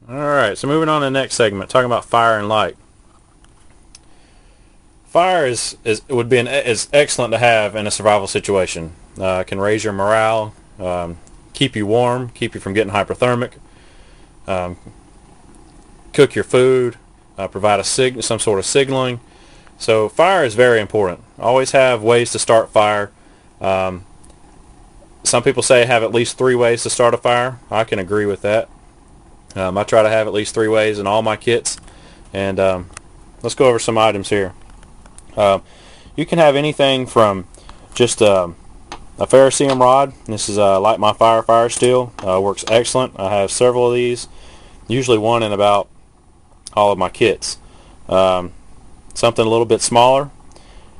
Alright, so moving on to the next segment, talking about fire and light. Fire would be is excellent to have in a survival situation. It can raise your morale, keep you warm, keep you from getting hypothermic, um, cook your food, provide some sort of signaling. So fire is very important. Always have ways to start fire. Some people say have at least 3 ways to start a fire. I can agree with that. I try to have at least 3 ways in all my kits. And let's go over some items here. You can have anything from just a Ferrocerium Rod. This is Light My Fire Steel. Works excellent. I have several of these, usually one in about all of my kits. Something a little bit smaller.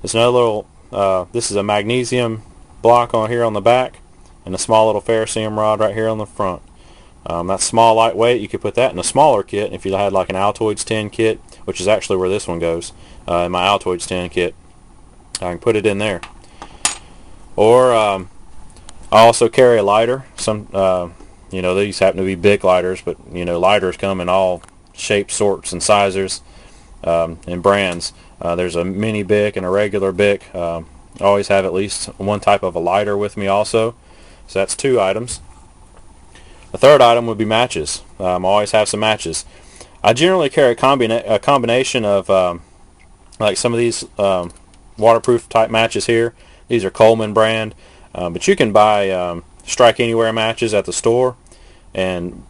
It's another little, this is a magnesium block on here on the back, and a small little Ferrocerium Rod right here on the front. That's small, lightweight. You could put that in a smaller kit if you had like an Altoids 10 kit, which is actually where this one goes. In my Altoids 10 kit, I can put it in there. Or I also carry a lighter. These happen to be big lighters, but lighters come in all shapes, sorts, and sizes, and brands. There's a mini Bic and a regular Bic. I always have at least one type of a lighter with me also. So that's 2 items. The third item would be matches. I always have some matches. I generally carry a combination of like some of these waterproof type matches here. These are Coleman brand, but you can buy Strike Anywhere matches at the store and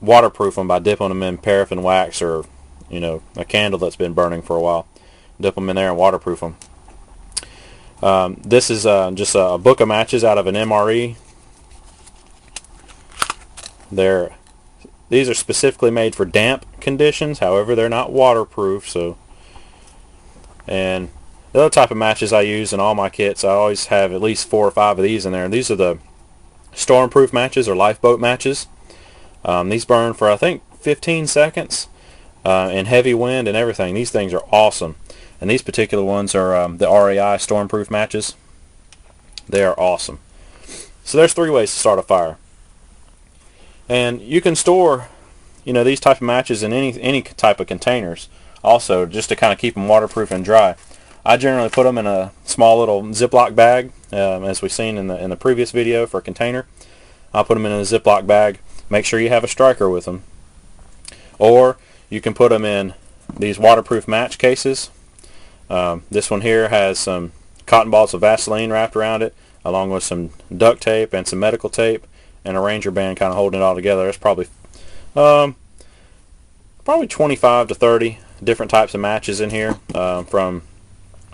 waterproof them by dipping them in paraffin wax or a candle that's been burning for a while. Dip them in there and waterproof them. This is just a book of matches out of an MRE. These are specifically made for damp conditions. However, they're not waterproof. And the other type of matches I use in all my kits, I always have at least 4 or 5 of these in there. And these are the stormproof matches or lifeboat matches. These burn for I think 15 seconds in heavy wind and everything. These things are awesome. And these particular ones are the REI stormproof matches. They are awesome. So there's 3 ways to start a fire. And you can store, these type of matches in any type of containers. Also, just to kind of keep them waterproof and dry. I generally put them in a small little Ziploc bag, as we've seen in the previous video for a container. I'll put them in a Ziploc bag. Make sure you have a striker with them. Or you can put them in these waterproof match cases. This one here has some cotton balls of Vaseline wrapped around it, along with some duct tape and some medical tape, and a Ranger band kind of holding it all together. There's probably 25 to 30 different types of matches in here, from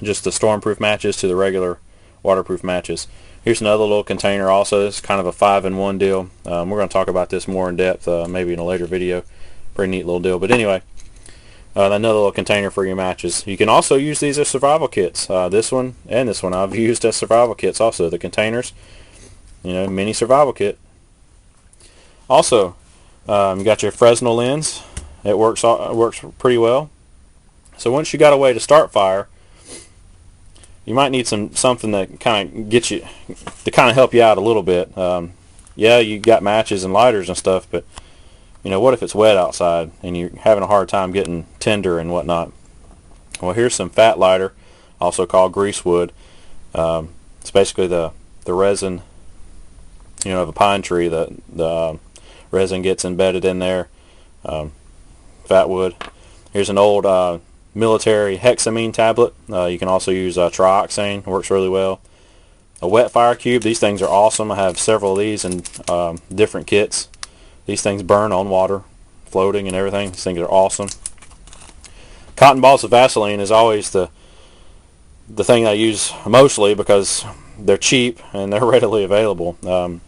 just the stormproof matches to the regular waterproof matches. Here's another little container also. It's kind of a 5-in-1 deal. We're going to talk about this more in depth maybe in a later video. Pretty neat little deal. But anyway, another little container for your matches. You can also use these as survival kits. This one and this one I've used as survival kits also. The containers, mini survival kit. Also, you got your Fresnel lens. It works pretty well. So once you got a way to start fire, you might need something that kind of gets you to kind of help you out a little bit. Yeah, you got matches and lighters and stuff, but what if it's wet outside and you're having a hard time getting tinder and whatnot? Well, here's some fat lighter, also called grease wood. It's basically the resin, of a pine tree. The resin gets embedded in there. Fat wood. Here's an old military hexamine tablet. You can also use trioxane. It works really well. A wet fire cube. These things are awesome. I have several of these in different kits. These things burn on water, floating and everything. These things are awesome. Cotton balls of Vaseline is always the thing I use mostly because they're cheap and they're readily available.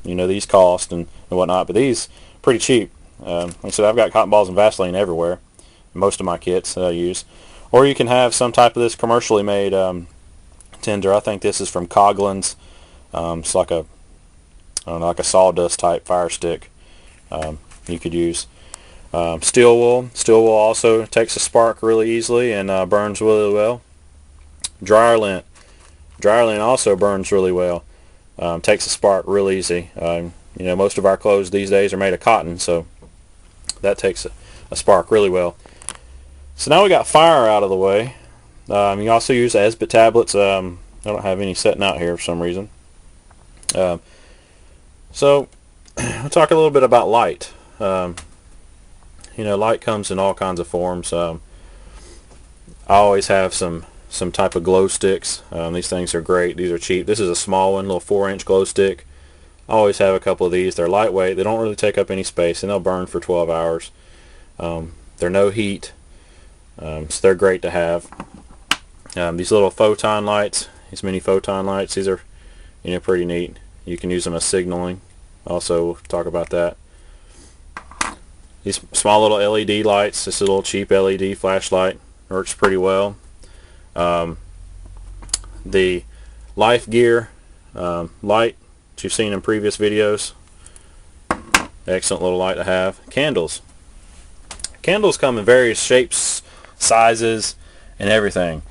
These cost and whatnot, but these pretty cheap. Like I said, I've got cotton balls and Vaseline everywhere. Most of my kits that I use. Or you can have some type of this commercially made tinder. I think this is from Coughlin's. It's like like a sawdust type fire stick. You could use steel wool. Steel wool also takes a spark really easily and burns really well. Dryer lint. Dryer lint also burns really well. Takes a spark real easy. Most of our clothes these days are made of cotton, so that takes a spark really well. So now we got fire out of the way. You also use esbit tablets. I don't have any setting out here for some reason. So we'll talk a little bit about light. Light comes in all kinds of forms. I always have some type of glow sticks. These things are great. These are cheap. This is a small one, little 4-inch glow stick. I always have a couple of these. They're lightweight. They don't really take up any space, and they'll burn for 12 hours. They're no heat, so they're great to have. These little photon lights, these mini photon lights, these are pretty neat. You can use them as signaling. Also, we'll talk about that. These small little LED lights, this is a little cheap LED flashlight, works pretty well. The Life Gear light that you've seen in previous videos, excellent little light to have. Candles. Candles come in various shapes, sizes, and everything.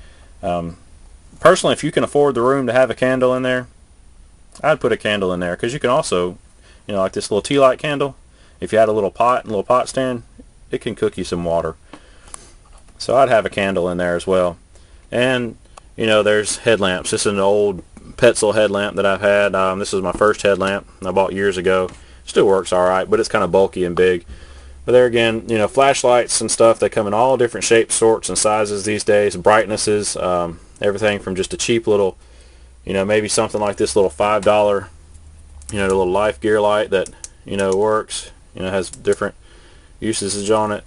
Personally, if you can afford the room to have a candle in there, I'd put a candle in there, because you can also, like this little tea light candle, if you had a little pot stand, it can cook you some water. So I'd have a candle in there as well. And there's headlamps. This is an old Petzl headlamp that I've had. This is my first headlamp I bought years ago. Still works alright, but it's kind of bulky and big. But there again, flashlights and stuff, they come in all different shapes, sorts, and sizes these days. Brightnesses, everything from just a cheap little, maybe something like this little $5, the little Life Gear light that, works, has different usages on it,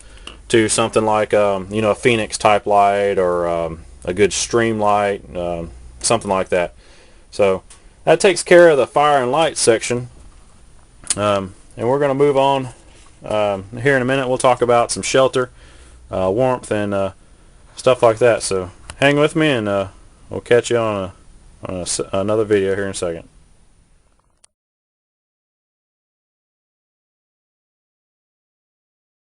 to something like, a Phoenix type light, or a good stream light, something like that. So that takes care of the fire and light section. And we're going to move on. Here in a minute we'll talk about some shelter, warmth, and stuff like that. So hang with me, and we'll catch you on another video here in a second.